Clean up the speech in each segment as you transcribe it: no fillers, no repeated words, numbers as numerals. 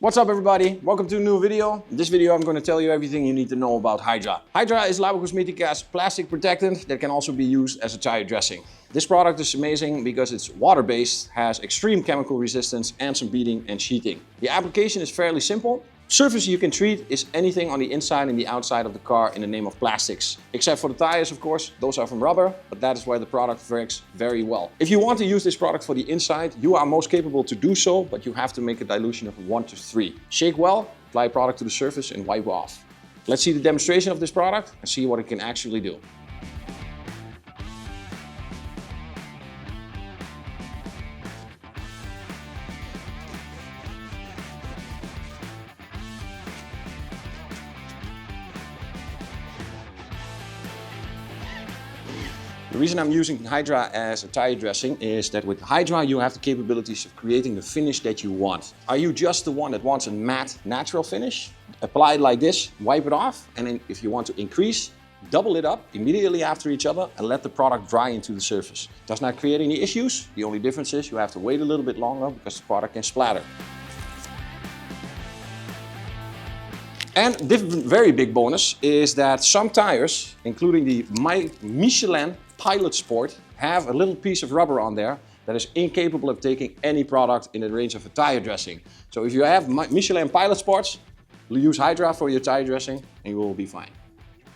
What's up everybody? Welcome to a new video. In this video I'm going to tell you everything you need to know about Hydra. Hydra is Labo Cosmetica's plastic protectant that can also be used as a tire dressing. This product is amazing because it's water-based, has extreme chemical resistance and some beading and sheeting. The application is fairly simple. Surface you can treat is anything on the inside and the outside of the car in the name of plastics. Except for the tires, of course, those are from rubber, but that is where the product works very well. If you want to use this product for the inside, you are most capable to do so, but you have to make a dilution of 1 to 3. Shake well, apply product to the surface and wipe off. Let's see the demonstration of this product and see what it can actually do. The reason I'm using Hydra as a tire dressing is that with Hydra you have the capabilities of creating the finish that you want. Are you just the one that wants a matte, natural finish? Apply it like this, wipe it off, and then if you want to increase, double it up immediately after each other and let the product dry into the surface. Does not create any issues. The only difference is you have to wait a little bit longer because the product can splatter. And the very big bonus is that some tires, including the Michelin Pilot Sport, have a little piece of rubber on there that is incapable of taking any product in the range of a tire dressing. So if you have Michelin Pilot Sports, use Hydra for your tire dressing and you will be fine.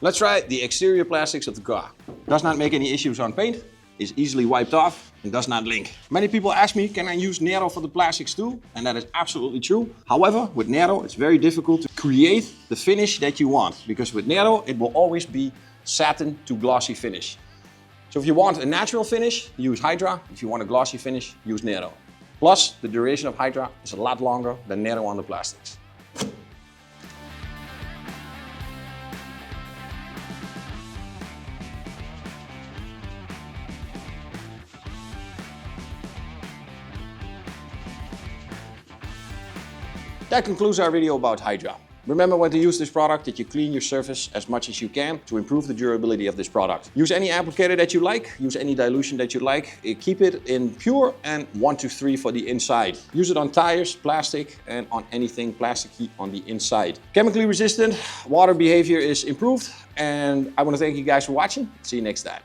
Let's try the exterior plastics of the car. Does not make any issues on paint, is easily wiped off and does not link. Many people ask me, can I use Nero for the plastics too? And that is absolutely true. However, with Nero it's very difficult to create the finish that you want, because with Nero it will always be satin to glossy finish. So if you want a natural finish, use Hydra. If you want a glossy finish, use Nero. Plus, the duration of Hydra is a lot longer than Nero on the plastics. That concludes our video about Hydra. Remember when to use this product that you clean your surface as much as you can to improve the durability of this product. Use any applicator that you like, use any dilution that you like. Keep it in pure and 1 to 3 for the inside. Use it on tires, plastic, and on anything plasticky on the inside. Chemically resistant, water behavior is improved, and I want to thank you guys for watching. See you next time.